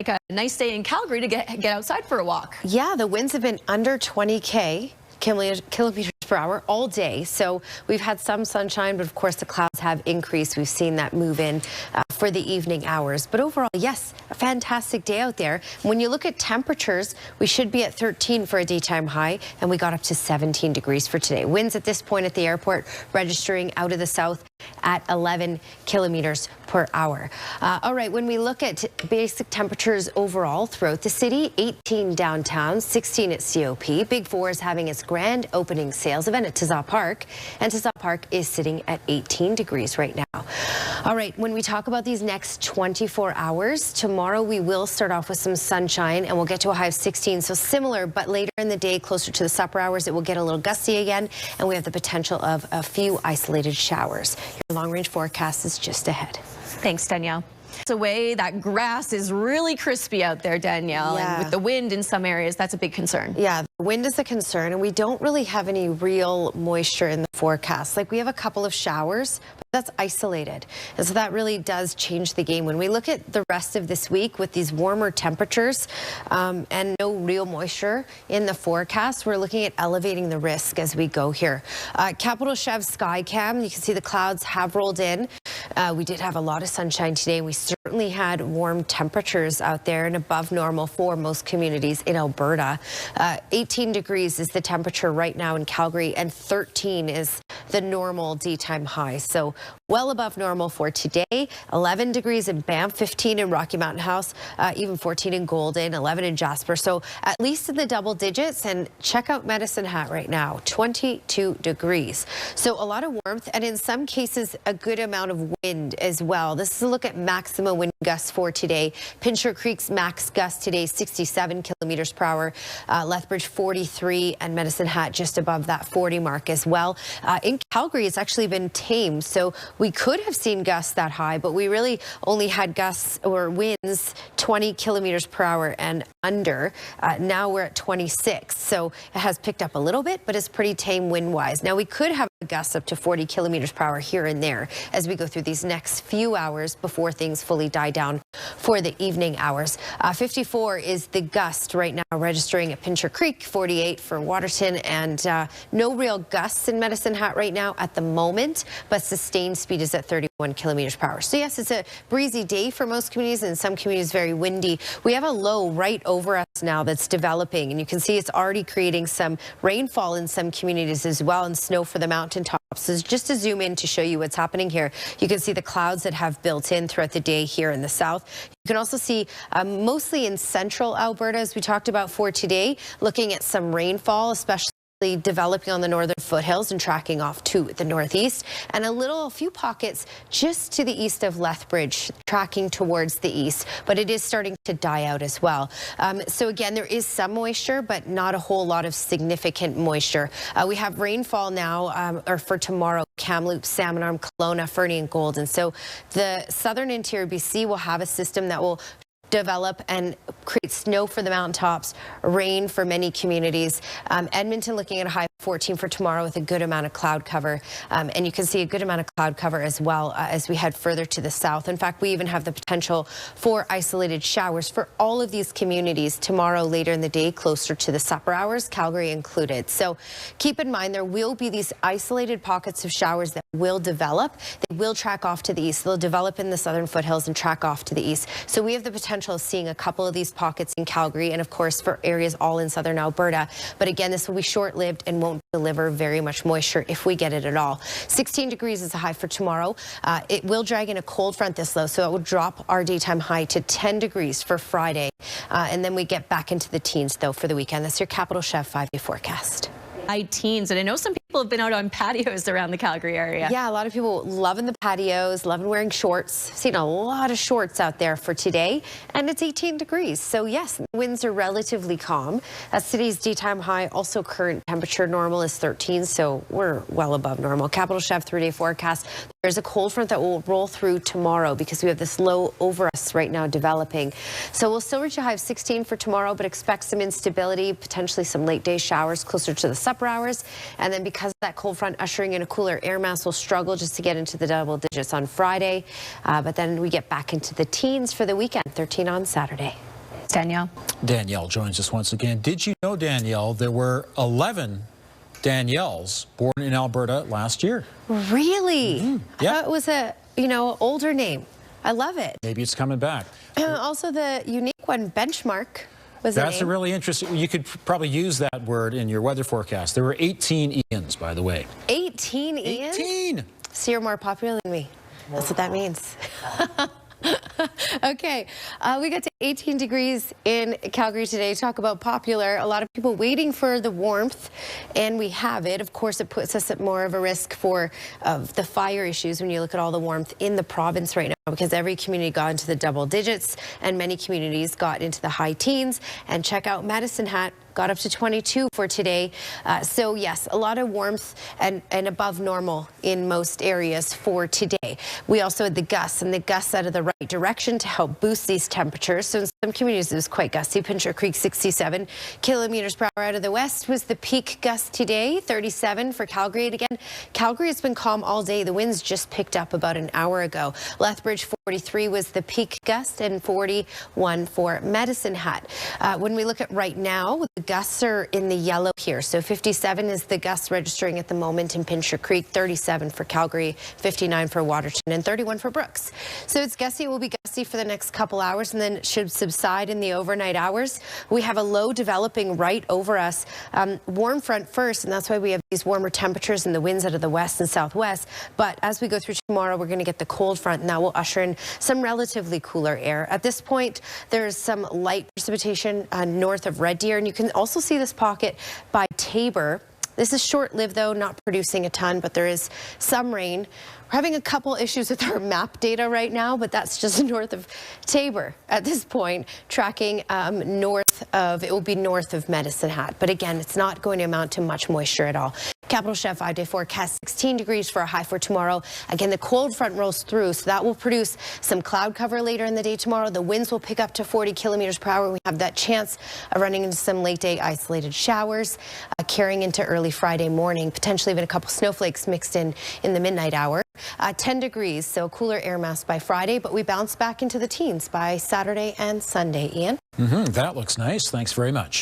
like a nice day in Calgary to get outside for a walk. Yeah, the winds have been under 20 kilometers per hour all day. So we've had some sunshine, but of course the clouds have increased. We've seen that move in for the evening hours. But overall, yes, a fantastic day out there. When you look at temperatures, we should be at 13 for a daytime high, and we got up to 17 degrees for today. Winds at this point at the airport registering out of the south at 11 kilometers per hour. All right, when we look at basic temperatures overall throughout the city, 18 downtown, 16 at COP. Big Four is having its grand opening sales event at Tizzaw Park, and Tizzaw Park is sitting at 18 degrees right now. All right, when we talk about these next 24 hours, tomorrow we will start off with some sunshine and we'll get to a high of 16, so similar, but later in the day, closer to the supper hours, it will get a little gusty again, and we have the potential of a few isolated showers. Your long-range forecast is just ahead. Thanks, Danielle. Away, that grass is really crispy out there, Danielle, yeah. And with the wind in some areas, that's a big concern. Yeah, the wind is a concern, and we don't really have any real moisture in the forecast. Like, we have a couple of showers, but that's isolated, and so that really does change the game. When we look at the rest of this week with these warmer temperatures and no real moisture in the forecast, we're looking at elevating the risk as we go here. Capital Chev Skycam, you can see the clouds have rolled in. We did have a lot of sunshine today. We certainly had warm temperatures out there and above normal for most communities in Alberta. 18 degrees is the temperature right now in Calgary, and 13 is the normal daytime high. So well above normal for today. 11 degrees in Banff, 15 in Rocky Mountain House, even 14 in Golden, 11 in Jasper. So at least in the double digits. And check out Medicine Hat right now, 22 degrees. So a lot of warmth, and in some cases a good amount of wind as well. This is a look at maximum wind gusts for today. Pincher Creek's max gust today, 67 kilometers per hour. Lethbridge 43, and Medicine Hat just above that 40 mark as well. In Calgary, it's actually been tame, so we could have seen gusts that high, but we really only had gusts or winds 20 kilometers per hour and under. Now we're at 26, so it has picked up a little bit, but it's pretty tame wind-wise. Now we could have gusts up to 40 kilometers per hour here and there as we go through these next few hours before things fully die down for the evening hours. 54 is the gust right now, registering at Pincher Creek, 48 for Waterton, and no real gusts in Medicine Hat right now at the moment, but sustained speed is at 31 kilometers per hour. So yes, it's a breezy day for most communities, and some communities very windy. We have a low right over us now that's developing, and you can see it's already creating some rainfall in some communities as well, and snow for the mountaintops. So just to zoom in to show you what's happening here, you can see the clouds that have built in throughout the day here in the south. You can also see mostly in central Alberta, as we talked about for today, looking at some rainfall, especially developing on the northern foothills and tracking off to the northeast, and a few pockets just to the east of Lethbridge, tracking towards the east, but it is starting to die out as well. So again, there is some moisture, but not a whole lot of significant moisture. We have rainfall now, or for tomorrow, Kamloops, Salmon Arm, Kelowna, Fernie, and Golden. So the southern interior BC will have a system that will develop and create snow for the mountaintops, rain for many communities. Edmonton looking at a high of 14 for tomorrow with a good amount of cloud cover. And you can see a good amount of cloud cover as well as we head further to the south. In fact, we even have the potential for isolated showers for all of these communities tomorrow later in the day, closer to the supper hours, Calgary included. So keep in mind, there will be these isolated pockets of showers that will develop. They will track off to the east. They'll develop in the southern foothills and track off to the east. So we have the potential of seeing a couple of these pockets in Calgary, and of course for areas all in southern Alberta. But again, this will be short-lived and won't deliver very much moisture if we get it at all. 16 degrees is a high for tomorrow. It will drag in a cold front this low, so it will drop our daytime high to 10 degrees for Friday. And then we get back into the teens though for the weekend. That's your Capital Chev 5-day forecast. High teens, and I know some people have been out on patios around the Calgary area. Yeah, a lot of people loving the patios, loving wearing shorts. Seen a lot of shorts out there for today, and it's 18 degrees. So yes, winds are relatively calm. That's today's daytime high. Also, current temperature normal is 13, so we're well above normal. Capital Chev 3-day forecast. There's a cold front that will roll through tomorrow because we have this low over us right now developing. So we'll still reach a high of 16 for tomorrow, but expect some instability, potentially some late day showers closer to the supper hours. And then because of that cold front ushering in a cooler air mass, will struggle just to get into the double digits on Friday. But then we get back into the teens for the weekend, 13 on Saturday. Danielle. Danielle joins us once again. Did you know, Danielle, there were 11 Danielles born in Alberta last year? Really? Yeah. I thought it was a, older name. I love it. Maybe it's coming back. Also the unique one, benchmark, was the That's a name. really interesting, you could probably use that word in your weather forecast. There were 18 Ians, by the way. 18 Ians? 18! So you're more popular than me. That's what that means. Okay, we got to 18 degrees in Calgary today. Talk about popular. A lot of people waiting for the warmth, and we have it. Of course, it puts us at more of a risk for the fire issues when you look at all the warmth in the province right now, because every community got into the double digits, and many communities got into the high teens. And check out Medicine Hat. Got up to 22 for today. So yes, a lot of warmth and above normal in most areas for today. We also had the gusts, and the gusts out of the right direction to help boost these temperatures. So in some communities it was quite gusty. Pincher Creek 67 kilometers per hour out of the west was the peak gust today, 37 for Calgary. And again, Calgary has been calm all day. The winds just picked up about an hour ago. Lethbridge 43 was the peak gust, and 41 for Medicine Hat. When we look at right now, the gusts are in the yellow here. So 57 is the gust registering at the moment in Pincher Creek, 37 for Calgary, 59 for Waterton, and 31 for Brooks. So it's gusty. It will be gusty for the next couple hours, and then it should subside in the overnight hours. We have a low developing right over us. Warm front first, and that's why we have these warmer temperatures and the winds out of the west and southwest. But as we go through tomorrow, we're going to get the cold front, and that will usher in some relatively cooler air. At this point, there's some light precipitation north of Red Deer, and you can also see this pocket by Tabor. This is short-lived, though, not producing a ton, but there is some rain. We're having a couple issues with our map data right now, but that's just north of Tabor at this point, tracking it will be north of Medicine Hat. But again, it's not going to amount to much moisture at all. Capital Chef 5-day forecast 16 degrees for a high for tomorrow. Again, the cold front rolls through, so that will produce some cloud cover later in the day tomorrow. The winds will pick up to 40 kilometers per hour. We have that chance of running into some late day isolated showers, carrying into early Friday morning, potentially even a couple snowflakes mixed in the midnight hour. 10 degrees, so cooler air mass by Friday, but we bounce back into the teens by Saturday and Sunday. Ian? That looks nice. Thanks very much.